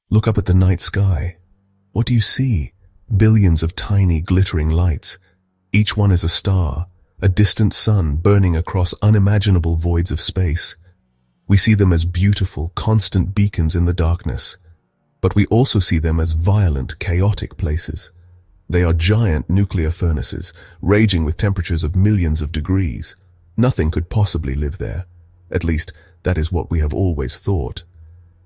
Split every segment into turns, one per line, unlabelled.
Look up at the night sky. What do you see? Billions of tiny, glittering lights. Each one is a star, a distant sun burning across unimaginable voids of space. We see them as beautiful, constant beacons in the darkness. But we also see them as violent, chaotic places. They are giant nuclear furnaces, raging with temperatures of millions of degrees. Nothing could possibly live there. At least, that is what we have always thought.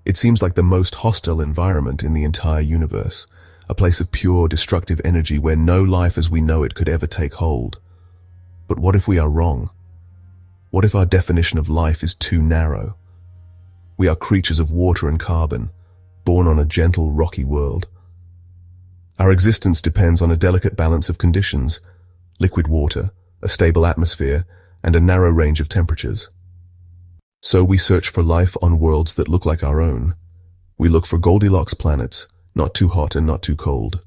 It seems like the most hostile environment in the entire universe, a place of pure, destructive energy where no life as we know it could ever take hold. But what if we are wrong? What if our definition of life is too narrow? We are creatures of water and carbon, born on a gentle, rocky world. Our existence depends on a delicate balance of conditions: liquid water, a stable atmosphere, and a narrow range of temperatures. So we search for life on worlds that look like our own. We look for Goldilocks planets, not too hot and not too cold.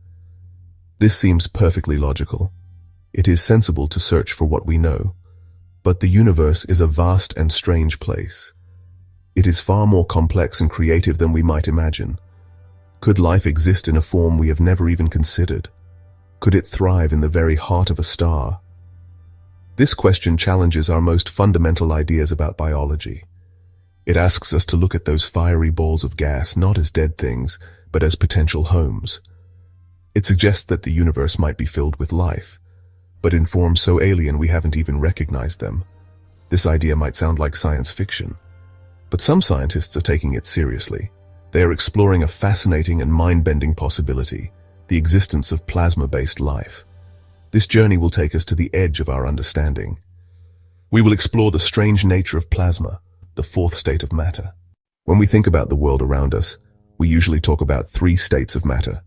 This seems perfectly logical. It is sensible to search for what we know. But the universe is a vast and strange place. It is far more complex and creative than we might imagine. Could life exist in a form we have never even considered? Could it thrive in the very heart of a star? This question challenges our most fundamental ideas about biology. It asks us to look at those fiery balls of gas not as dead things, but as potential homes. It suggests that the universe might be filled with life, but in forms so alien we haven't even recognized them. This idea might sound like science fiction, but some scientists are taking it seriously. They are exploring a fascinating and mind-bending possibility: the existence of plasma-based life. This journey will take us to the edge of our understanding. We will explore the strange nature of plasma, the fourth state of matter. When we think about the world around us, we usually talk about three states of matter.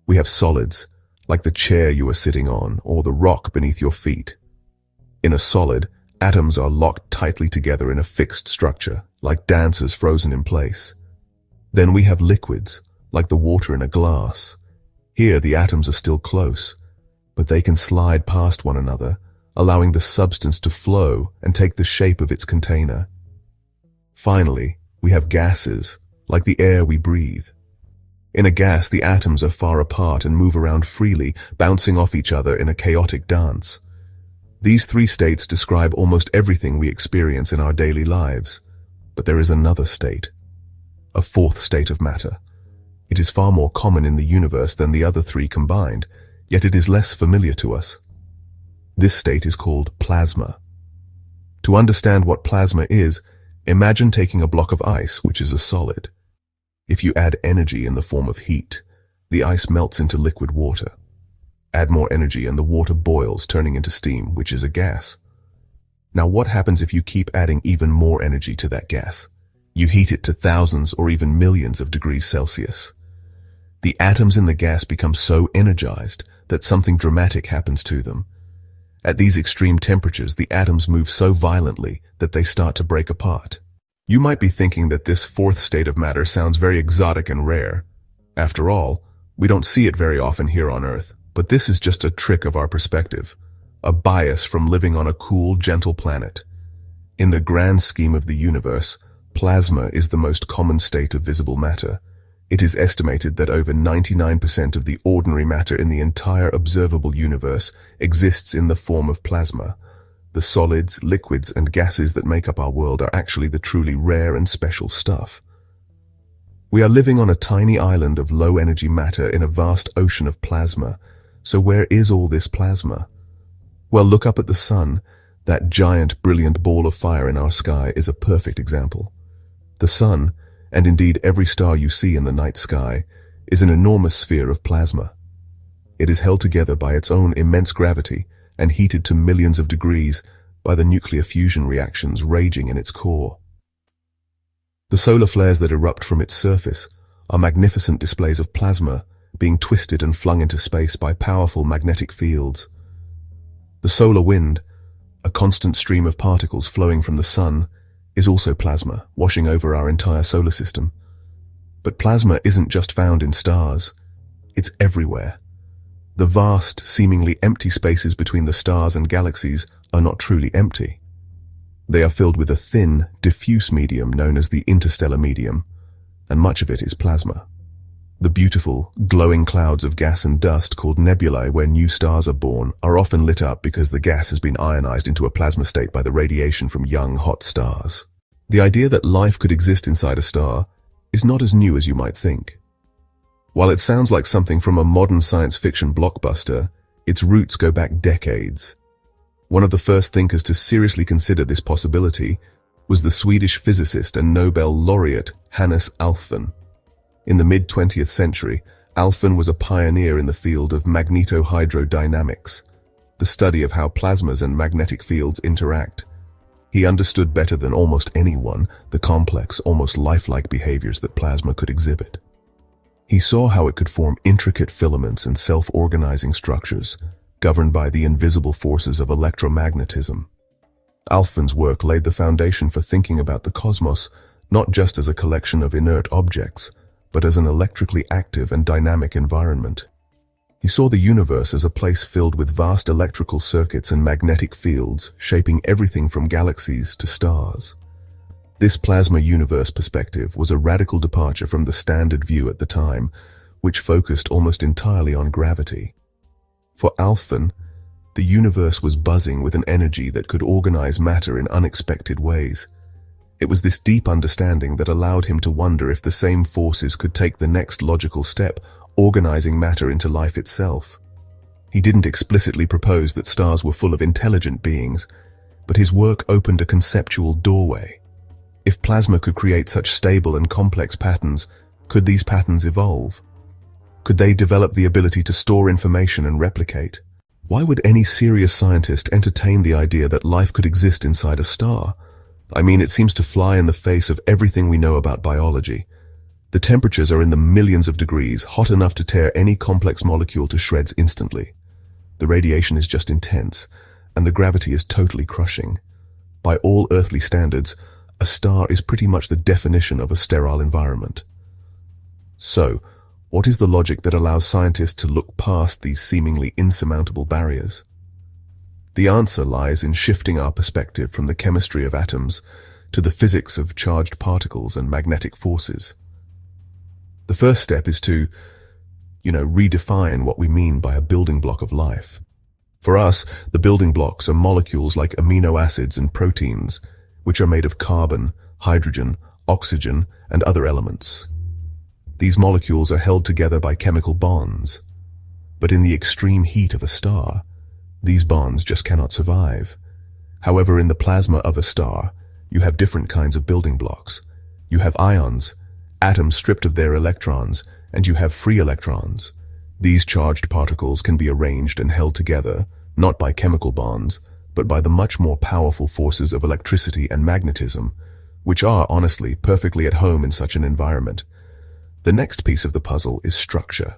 We have solids, like the chair you are sitting on or the rock beneath your feet. In a solid, atoms are locked tightly together in a fixed structure, like dancers frozen in place. Then we have liquids, like the water in a glass. Here the atoms are still close, but they can slide past one another, allowing the substance to flow and take the shape of its container. Finally, we have gases, like the air we breathe. In a gas, the atoms are far apart and move around freely, bouncing off each other in a chaotic dance. These three states describe almost everything we experience in our daily lives. But there is another state, a fourth state of matter. It is far more common in the universe than the other three combined, yet it is less familiar to us. This state is called plasma. To understand what plasma is, imagine taking a block of ice, which is a solid. If you add energy in the form of heat, the ice melts into liquid water. Add more energy and the water boils, turning into steam, which is a gas. Now what happens if you keep adding even more energy to that gas? You heat it to thousands or even millions of degrees Celsius. The atoms in the gas become so energized that something dramatic happens to them. At these extreme temperatures, the atoms move so violently that they start to break apart. You might be thinking that this fourth state of matter sounds very exotic and rare. After all, we don't see it very often here on Earth, but this is just a trick of our perspective, a bias from living on a cool, gentle planet. In the grand scheme of the universe, plasma is the most common state of visible matter. It is estimated that over 99% of the ordinary matter in the entire observable universe exists in the form of plasma. The solids, liquids, and gases that make up our world are actually the truly rare and special stuff. We are living on a tiny island of low-energy matter in a vast ocean of plasma. So where is all this plasma? Well, look up at the sun. That giant, brilliant ball of fire in our sky is a perfect example. The sun, and indeed every star you see in the night sky, is an enormous sphere of plasma. It is held together by its own immense gravity and heated to millions of degrees by the nuclear fusion reactions raging in its core. The solar flares that erupt from its surface are magnificent displays of plasma being twisted and flung into space by powerful magnetic fields. The solar wind, a constant stream of particles flowing from the sun, is also plasma, washing over our entire solar system. But plasma isn't just found in stars. It's everywhere. The vast, seemingly empty spaces between the stars and galaxies are not truly empty. They are filled with a thin, diffuse medium known as the interstellar medium, and much of it is plasma. The beautiful, glowing clouds of gas and dust called nebulae where new stars are born are often lit up because the gas has been ionized into a plasma state by the radiation from young, hot stars. The idea that life could exist inside a star is not as new as you might think. While it sounds like something from a modern science fiction blockbuster, its roots go back decades. One of the first thinkers to seriously consider this possibility was the Swedish physicist and Nobel laureate Hannes Alfvén. In the mid-20th century, Alfvén was a pioneer in the field of magnetohydrodynamics, the study of how plasmas and magnetic fields interact. He understood better than almost anyone the complex, almost lifelike behaviors that plasma could exhibit. He saw how it could form intricate filaments and self-organizing structures, governed by the invisible forces of electromagnetism. Alfvén's work laid the foundation for thinking about the cosmos not just as a collection of inert objects, but as an electrically active and dynamic environment. He saw the universe as a place filled with vast electrical circuits and magnetic fields, shaping everything from galaxies to stars. This plasma universe perspective was a radical departure from the standard view at the time, which focused almost entirely on gravity. For Alfvén, the universe was buzzing with an energy that could organize matter in unexpected ways. It was this deep understanding that allowed him to wonder if the same forces could take the next logical step, organizing matter into life itself. He didn't explicitly propose that stars were full of intelligent beings, but his work opened a conceptual doorway. If plasma could create such stable and complex patterns, could these patterns evolve? Could they develop the ability to store information and replicate? Why would any serious scientist entertain the idea that life could exist inside a star? I mean, it seems to fly in the face of everything we know about biology. The temperatures are in the millions of degrees, hot enough to tear any complex molecule to shreds instantly. The radiation is just intense, and the gravity is totally crushing. By all earthly standards, a star is pretty much the definition of a sterile environment. So, what is the logic that allows scientists to look past these seemingly insurmountable barriers? The answer lies in shifting our perspective from the chemistry of atoms to the physics of charged particles and magnetic forces. The first step is to, redefine what we mean by a building block of life. For us, the building blocks are molecules like amino acids and proteins, which are made of carbon, hydrogen, oxygen, and other elements. These molecules are held together by chemical bonds. But in the extreme heat of a star, these bonds just cannot survive. However, in the plasma of a star, you have different kinds of building blocks. You have ions, atoms stripped of their electrons, and you have free electrons. These charged particles can be arranged and held together, not by chemical bonds, but by the much more powerful forces of electricity and magnetism, which are, honestly, perfectly at home in such an environment. The next piece of the puzzle is structure.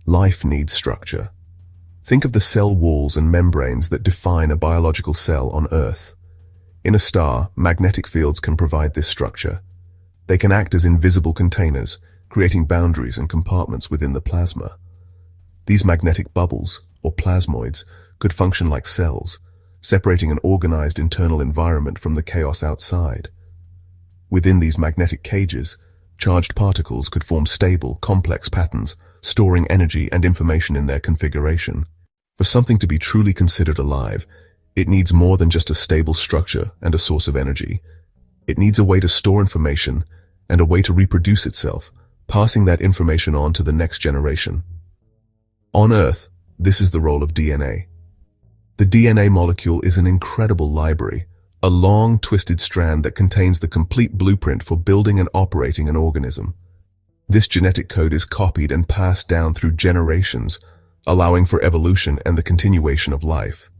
Life needs structure. Think of the cell walls and membranes that define a biological cell on Earth. In a star, magnetic fields can provide this structure. They can act as invisible containers, creating boundaries and compartments within the plasma. These magnetic bubbles, or plasmoids, could function like cells, separating an organized internal environment from the chaos outside. Within these magnetic cages, charged particles could form stable, complex patterns, storing energy and information in their configuration. For something to be truly considered alive, it needs more than just a stable structure and a source of energy. It needs a way to store information and a way to reproduce itself, passing that information on to the next generation. On Earth, this is the role of DNA. The DNA molecule is an incredible library, a long, twisted strand that contains the complete blueprint for building and operating an organism. This genetic code is copied and passed down through generations, allowing for evolution and the continuation of life.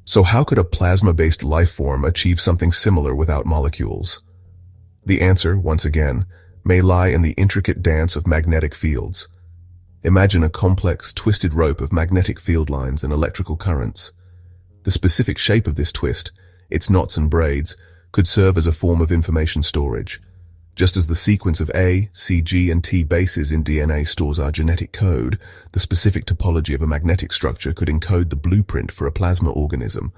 So how could a plasma-based life form achieve something similar without molecules? The answer, once again, may lie in the intricate dance of magnetic fields. Imagine a complex, twisted rope of magnetic field lines and electrical currents. The specific shape of this twist, its knots and braids, could serve as a form of information storage. Just as the sequence of A, C, G, and T bases in DNA stores our genetic code, the specific topology of a magnetic structure could encode the blueprint for a plasma organism.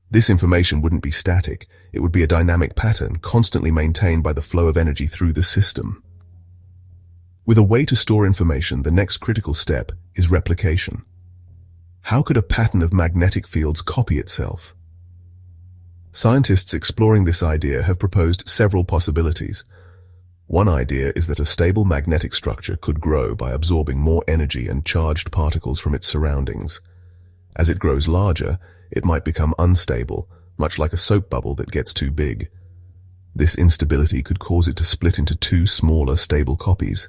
This information wouldn't be static. It would be a dynamic pattern, constantly maintained by the flow of energy through the system. With a way to store information, the next critical step is replication. How could a pattern of magnetic fields copy itself? Scientists exploring this idea have proposed several possibilities. One idea is that a stable magnetic structure could grow by absorbing more energy and charged particles from its surroundings. As it grows larger, it might become unstable, much like a soap bubble that gets too big. This instability could cause it to split into two smaller, stable copies,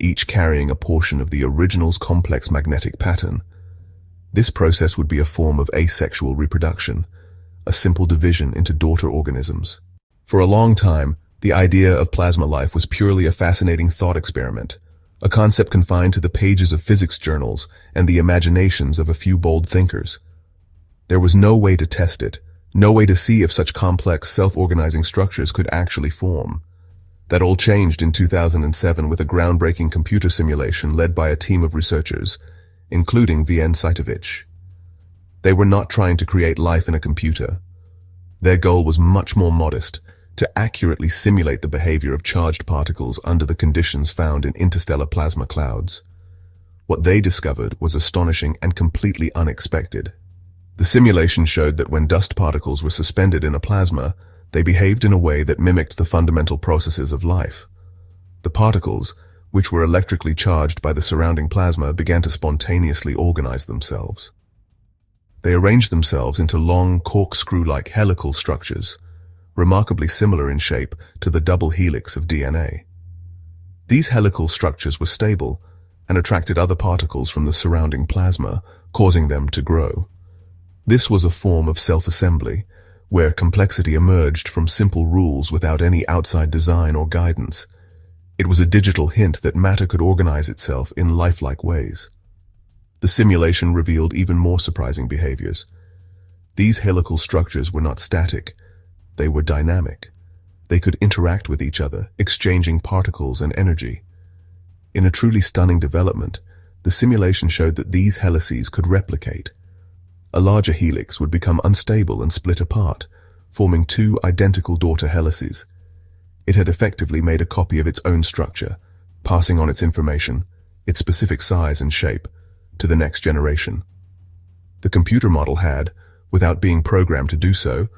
each carrying a portion of the original's complex magnetic pattern. This process would be a form of asexual reproduction, a simple division into daughter organisms. For a long time, the idea of plasma life was purely a fascinating thought experiment, a concept confined to the pages of physics journals and the imaginations of a few bold thinkers. There was no way to test it, no way to see if such complex, self-organizing structures could actually form. That all changed in 2007 with a groundbreaking computer simulation led by a team of researchers, including Vn Cajtowicz. They were not trying to create life in a computer. Their goal was much more modest, to accurately simulate the behavior of charged particles under the conditions found in interstellar plasma clouds. What they discovered was astonishing and completely unexpected. The simulation showed that when dust particles were suspended in a plasma, they behaved in a way that mimicked the fundamental processes of life. The particles, which were electrically charged by the surrounding plasma, began to spontaneously organize themselves. They arranged themselves into long, corkscrew-like helical structures, remarkably similar in shape to the double helix of DNA. These helical structures were stable and attracted other particles from the surrounding plasma, causing them to grow. This was a form of self-assembly, where complexity emerged from simple rules without any outside design or guidance. It was a digital hint that matter could organize itself in lifelike ways. The simulation revealed even more surprising behaviors. These helical structures were not static, they were dynamic. They could interact with each other, exchanging particles and energy. In a truly stunning development, the simulation showed that these helices could replicate. A larger helix would become unstable and split apart, forming two identical daughter helices. It had effectively made a copy of its own structure, passing on its information, its specific size and shape, to the next generation. The computer model had, without being programmed to do so,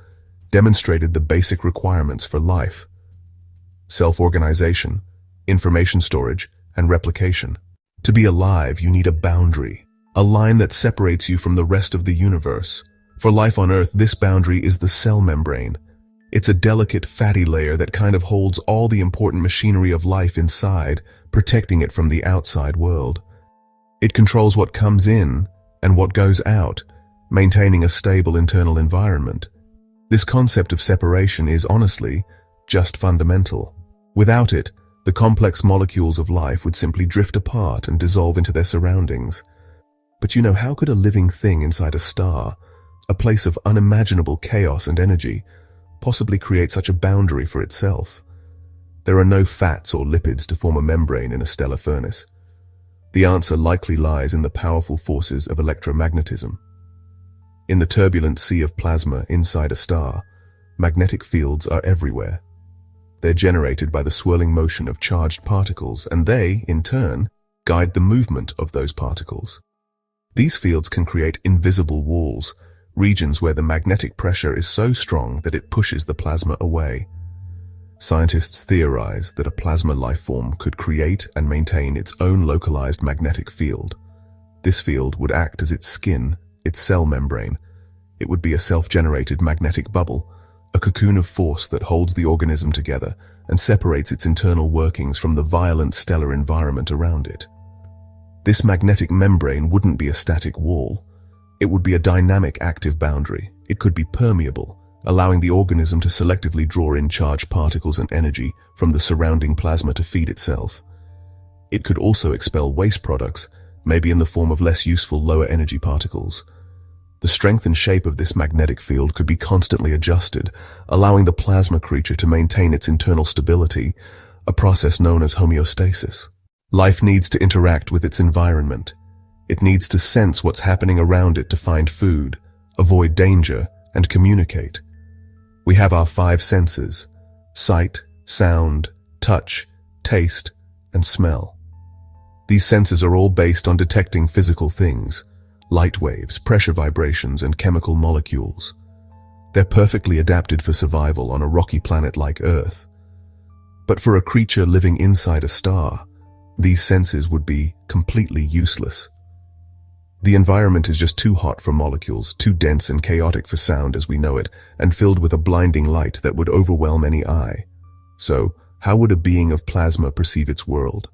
demonstrated the basic requirements for life: self-organization, information storage, and replication. To be alive, you need a boundary, a line that separates you from the rest of the universe. For life on Earth, this boundary is the cell membrane. It's a delicate, fatty layer that kind of holds all the important machinery of life inside, protecting it from the outside world. It controls what comes in and what goes out, maintaining a stable internal environment. This concept of separation is, honestly, just fundamental. Without it, the complex molecules of life would simply drift apart and dissolve into their surroundings. But how could a living thing inside a star, a place of unimaginable chaos and energy, possibly create such a boundary for itself? There are no fats or lipids to form a membrane in a stellar furnace. The answer likely lies in the powerful forces of electromagnetism. In the turbulent sea of plasma inside a star, magnetic fields are everywhere. They're generated by the swirling motion of charged particles, and they, in turn, guide the movement of those particles. These fields can create invisible walls, regions where the magnetic pressure is so strong that it pushes the plasma away. Scientists theorize that a plasma life form could create and maintain its own localized magnetic field. This field would act as its skin, its cell membrane. It would be a self-generated magnetic bubble, a cocoon of force that holds the organism together and separates its internal workings from the violent stellar environment around it. This magnetic membrane wouldn't be a static wall. It would be a dynamic, active boundary. It could be permeable, allowing the organism to selectively draw in charged particles and energy from the surrounding plasma to feed itself. It could also expel waste products, maybe in the form of less useful lower energy particles. The strength and shape of this magnetic field could be constantly adjusted, allowing the plasma creature to maintain its internal stability, a process known as homeostasis. Life needs to interact with its environment. It needs to sense what's happening around it to find food, avoid danger, and communicate. We have our 5 senses: sight, sound, touch, taste, and smell. These sensors are all based on detecting physical things, light waves, pressure vibrations, and chemical molecules. They're perfectly adapted for survival on a rocky planet like Earth. But for a creature living inside a star, these sensors would be completely useless. The environment is just too hot for molecules, too dense and chaotic for sound as we know it, and filled with a blinding light that would overwhelm any eye. So, how would a being of plasma perceive its world?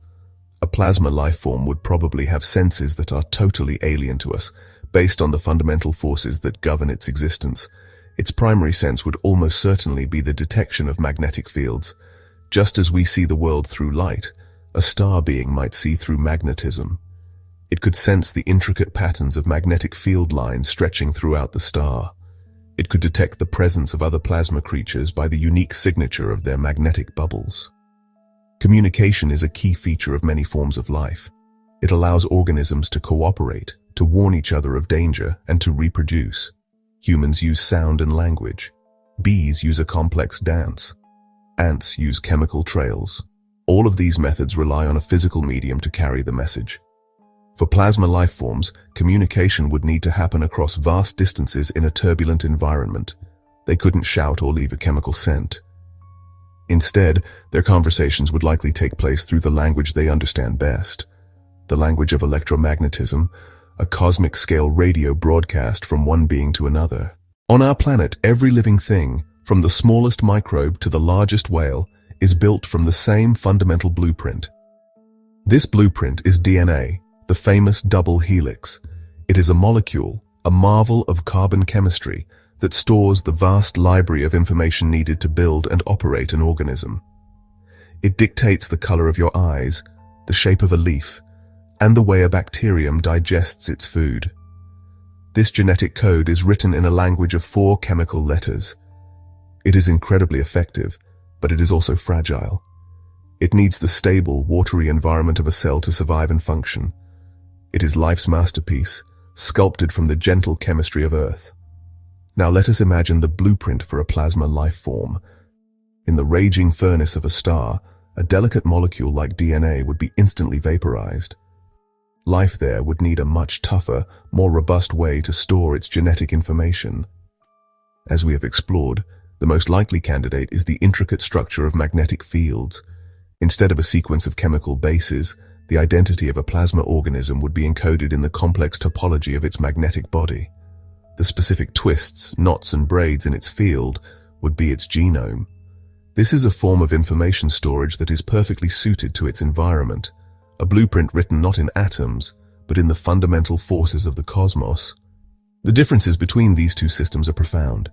A plasma life form would probably have senses that are totally alien to us, based on the fundamental forces that govern its existence. Its primary sense would almost certainly be the detection of magnetic fields. Just as we see the world through light, a star being might see through magnetism. It could sense the intricate patterns of magnetic field lines stretching throughout the star. It could detect the presence of other plasma creatures by the unique signature of their magnetic bubbles. Communication is a key feature of many forms of life. It allows organisms to cooperate, to warn each other of danger, and to reproduce. Humans use sound and language. Bees use a complex dance. Ants use chemical trails. All of these methods rely on a physical medium to carry the message. For plasma life forms, communication would need to happen across vast distances in a turbulent environment. They couldn't shout or leave a chemical scent. Instead, their conversations would likely take place through the language they understand best. The language of electromagnetism, a cosmic scale radio broadcast from one being to another. On our planet, every living thing, from the smallest microbe to the largest whale, is built from the same fundamental blueprint. This blueprint is DNA, the famous double helix. It is a molecule, a marvel of carbon chemistry, that stores the vast library of information needed to build and operate an organism. It dictates the color of your eyes, the shape of a leaf, and the way a bacterium digests its food. This genetic code is written in a language of 4 chemical letters. It is incredibly effective, but it is also fragile. It needs the stable, watery environment of a cell to survive and function. It is life's masterpiece, sculpted from the gentle chemistry of Earth. Now let us imagine the blueprint for a plasma life form. In the raging furnace of a star, a delicate molecule like DNA would be instantly vaporized. Life there would need a much tougher, more robust way to store its genetic information. As we have explored, the most likely candidate is the intricate structure of magnetic fields. Instead of a sequence of chemical bases, the identity of a plasma organism would be encoded in the complex topology of its magnetic body. The specific twists, knots, and braids in its field would be its genome. This is a form of information storage that is perfectly suited to its environment, a blueprint written not in atoms, but in the fundamental forces of the cosmos. The differences between these two systems are profound.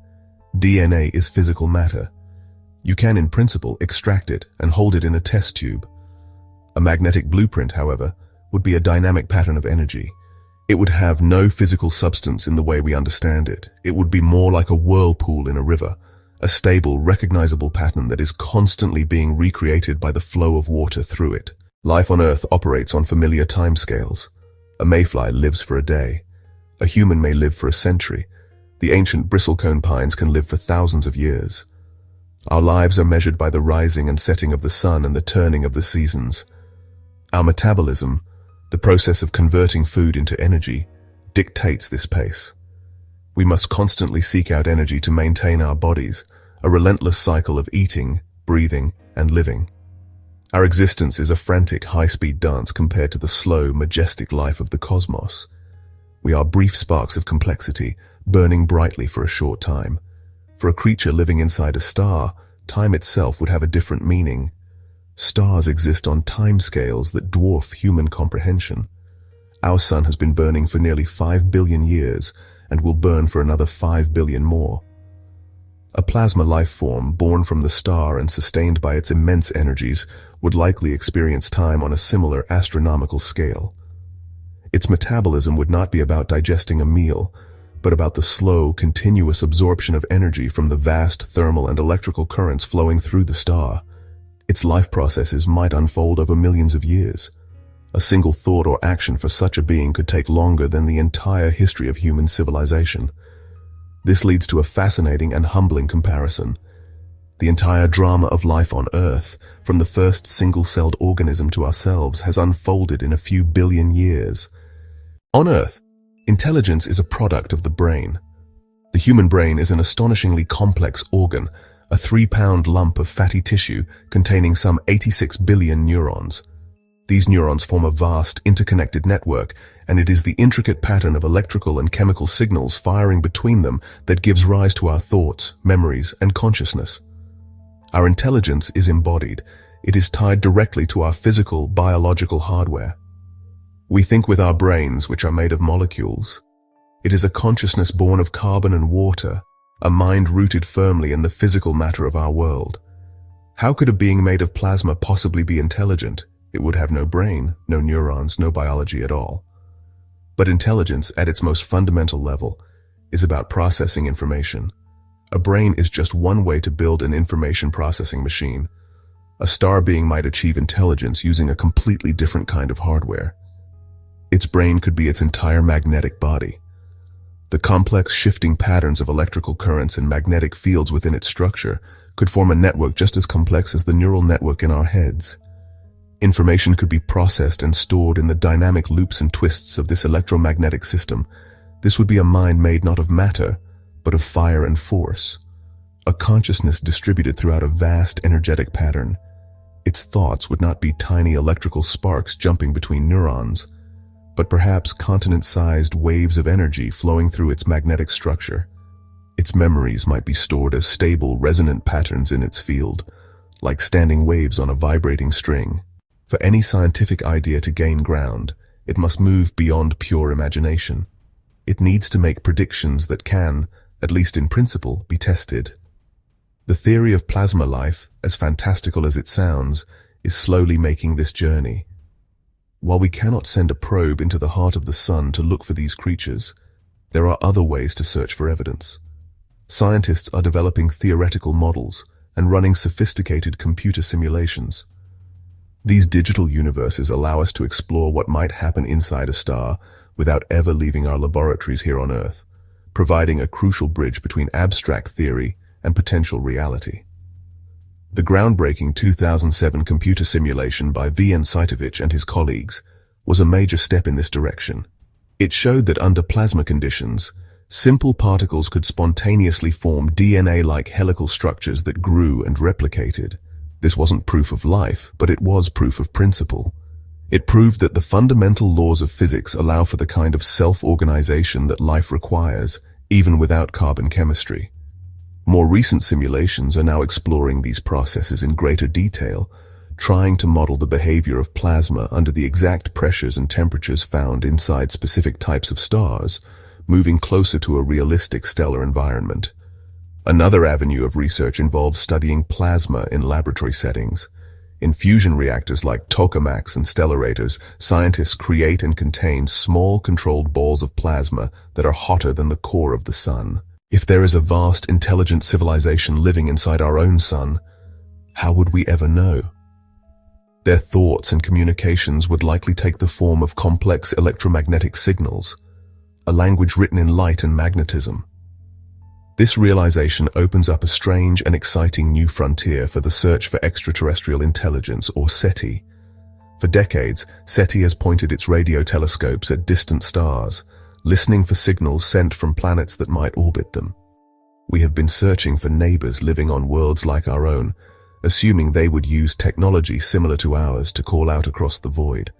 DNA is physical matter. You can, in principle, extract it and hold it in a test tube. A magnetic blueprint, however, would be a dynamic pattern of energy. It would have no physical substance in the way we understand it. It would be more like a whirlpool in a river, a stable, recognizable pattern that is constantly being recreated by the flow of water through it. Life on Earth operates on familiar timescales. A mayfly lives for a day. A human may live for a century. The ancient bristlecone pines can live for thousands of years. Our lives are measured by the rising and setting of the sun and the turning of the seasons. Our metabolism, the process of converting food into energy, dictates this pace. We must constantly seek out energy to maintain our bodies, a relentless cycle of eating, breathing, and living. Our existence is a frantic, high-speed dance compared to the slow, majestic life of the cosmos. We are brief sparks of complexity, burning brightly for a short time. For a creature living inside a star, time itself would have a different meaning. Stars exist on timescales that dwarf human comprehension. Our sun has been burning for nearly 5 billion years and will burn for another 5 billion more. A plasma life form born from the star and sustained by its immense energies would likely experience time on a similar astronomical scale. Its metabolism would not be about digesting a meal, but about the slow, continuous absorption of energy from the vast thermal and electrical currents flowing through the star. Its life processes might unfold over millions of years. A single thought or action for such a being could take longer than the entire history of human civilization. This leads to a fascinating and humbling comparison. The entire drama of life on Earth, from the first single-celled organism to ourselves, has unfolded in a few billion years. On Earth, intelligence is a product of the brain. The human brain is an astonishingly complex organ, a 3-pound lump of fatty tissue containing some 86 billion neurons. These neurons form a vast, interconnected network, and it is the intricate pattern of electrical and chemical signals firing between them that gives rise to our thoughts, memories, and consciousness. Our intelligence is embodied. It is tied directly to our physical, biological hardware. We think with our brains, which are made of molecules. It is a consciousness born of carbon and water, a mind rooted firmly in the physical matter of our world. How could a being made of plasma possibly be intelligent? It would have no brain, no neurons, no biology at all. But intelligence, at its most fundamental level, is about processing information. A brain is just one way to build an information processing machine. A star being might achieve intelligence using a completely different kind of hardware. Its brain could be its entire magnetic body. The complex shifting patterns of electrical currents and magnetic fields within its structure could form a network just as complex as the neural network in our heads. Information could be processed and stored in the dynamic loops and twists of this electromagnetic system. This would be a mind made not of matter, but of fire and force. A consciousness distributed throughout a vast energetic pattern. Its thoughts would not be tiny electrical sparks jumping between neurons, but perhaps continent-sized waves of energy flowing through its magnetic structure. Its memories might be stored as stable, resonant patterns in its field, like standing waves on a vibrating string. For any scientific idea to gain ground, it must move beyond pure imagination. It needs to make predictions that can, at least in principle, be tested. The theory of plasma life, as fantastical as it sounds, is slowly making this journey. While we cannot send a probe into the heart of the sun to look for these creatures, there are other ways to search for evidence. Scientists are developing theoretical models and running sophisticated computer simulations. These digital universes allow us to explore what might happen inside a star without ever leaving our laboratories here on Earth, providing a crucial bridge between abstract theory and potential reality. The groundbreaking 2007 computer simulation by V.N. Saitovich and his colleagues was a major step in this direction. It showed that under plasma conditions, simple particles could spontaneously form DNA-like helical structures that grew and replicated. This wasn't proof of life, but it was proof of principle. It proved that the fundamental laws of physics allow for the kind of self-organization that life requires, even without carbon chemistry. More recent simulations are now exploring these processes in greater detail, trying to model the behavior of plasma under the exact pressures and temperatures found inside specific types of stars, moving closer to a realistic stellar environment. Another avenue of research involves studying plasma in laboratory settings. In fusion reactors like tokamaks and stellarators, scientists create and contain small controlled balls of plasma that are hotter than the core of the sun. If there is a vast, intelligent civilization living inside our own sun, how would we ever know? Their thoughts and communications would likely take the form of complex electromagnetic signals, a language written in light and magnetism. This realization opens up a strange and exciting new frontier for the search for extraterrestrial intelligence, or SETI. For decades, SETI has pointed its radio telescopes at distant stars, listening for signals sent from planets that might orbit them. We have been searching for neighbors living on worlds like our own, assuming they would use technology similar to ours to call out across the void.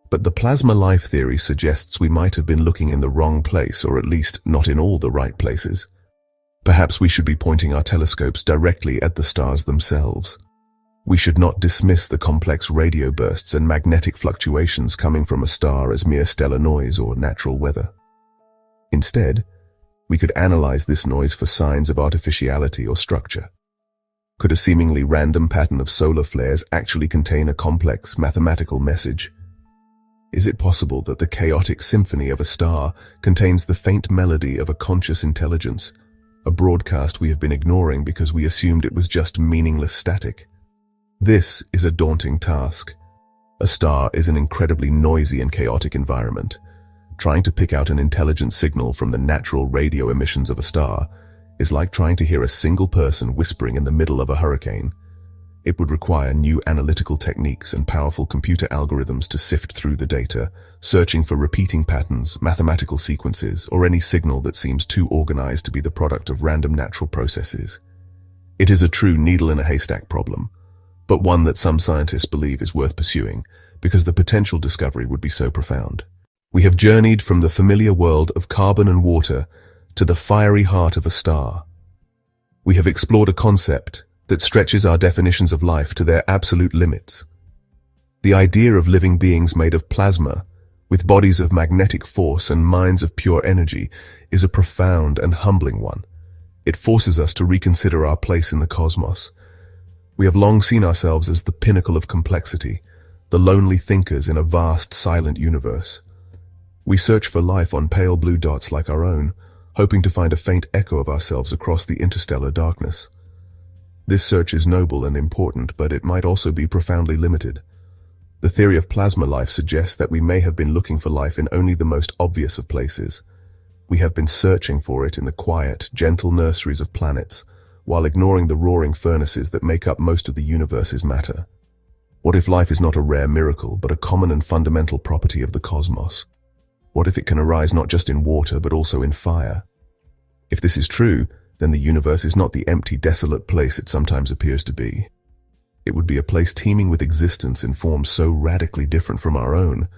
But the plasma life theory suggests we might have been looking in the wrong place, or at least not in all the right places. Perhaps we should be pointing our telescopes directly at the stars themselves. We should not dismiss the complex radio bursts and magnetic fluctuations coming from a star as mere stellar noise or natural weather. Instead, we could analyze this noise for signs of artificiality or structure. Could a seemingly random pattern of solar flares actually contain a complex mathematical message? Is it possible that the chaotic symphony of a star contains the faint melody of a conscious intelligence, a broadcast we have been ignoring because we assumed it was just meaningless static? This is a daunting task. A star is an incredibly noisy and chaotic environment. Trying to pick out an intelligent signal from the natural radio emissions of a star is like trying to hear a single person whispering in the middle of a hurricane. It would require new analytical techniques and powerful computer algorithms to sift through the data, searching for repeating patterns, mathematical sequences, or any signal that seems too organized to be the product of random natural processes. It is a true needle-in-a-haystack problem, but one that some scientists believe is worth pursuing because the potential discovery would be so profound. We have journeyed from the familiar world of carbon and water to the fiery heart of a star. We have explored a concept that stretches our definitions of life to their absolute limits. The idea of living beings made of plasma, with bodies of magnetic force and minds of pure energy, is a profound and humbling one. It forces us to reconsider our place in the cosmos. We have long seen ourselves as the pinnacle of complexity, the lonely thinkers in a vast, silent universe. We search for life on pale blue dots like our own, hoping to find a faint echo of ourselves across the interstellar darkness. This search is noble and important, but it might also be profoundly limited. The theory of plasma life suggests that we may have been looking for life in only the most obvious of places. We have been searching for it in the quiet, gentle nurseries of planets, while ignoring the roaring furnaces that make up most of the universe's matter. What if life is not a rare miracle, but a common and fundamental property of the cosmos? What if it can arise not just in water, but also in fire? If this is true, then the universe is not the empty, desolate place it sometimes appears to be. It would be a place teeming with existence in forms so radically different from our own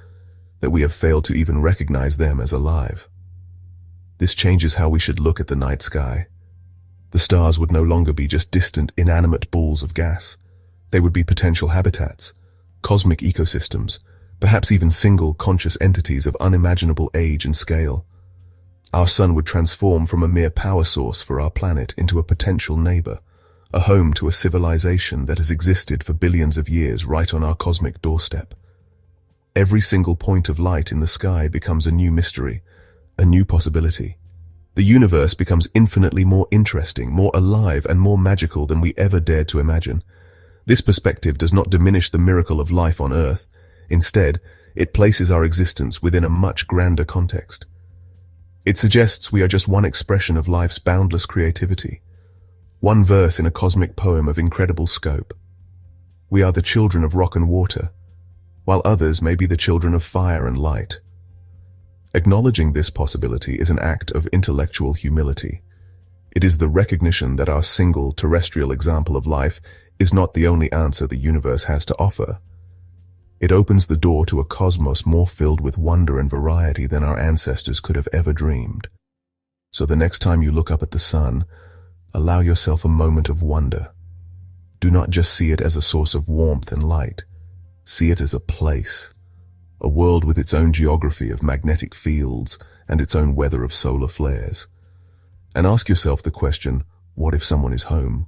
that we have failed to even recognize them as alive. This changes how we should look at the night sky. The stars would no longer be just distant, inanimate balls of gas. They would be potential habitats, cosmic ecosystems, perhaps even single, conscious entities of unimaginable age and scale. Our sun would transform from a mere power source for our planet into a potential neighbor, a home to a civilization that has existed for billions of years right on our cosmic doorstep. Every single point of light in the sky becomes a new mystery, a new possibility. The universe becomes infinitely more interesting, more alive, and more magical than we ever dared to imagine. This perspective does not diminish the miracle of life on Earth. Instead, it places our existence within a much grander context. It suggests we are just one expression of life's boundless creativity, one verse in a cosmic poem of incredible scope. We are the children of rock and water, while others may be the children of fire and light. Acknowledging this possibility is an act of intellectual humility. It is the recognition that our single terrestrial example of life is not the only answer the universe has to offer. It opens the door to a cosmos more filled with wonder and variety than our ancestors could have ever dreamed. So the next time you look up at the sun, allow yourself a moment of wonder. Do not just see it as a source of warmth and light. See it as a place, a world with its own geography of magnetic fields and its own weather of solar flares. And ask yourself the question, what if someone is home?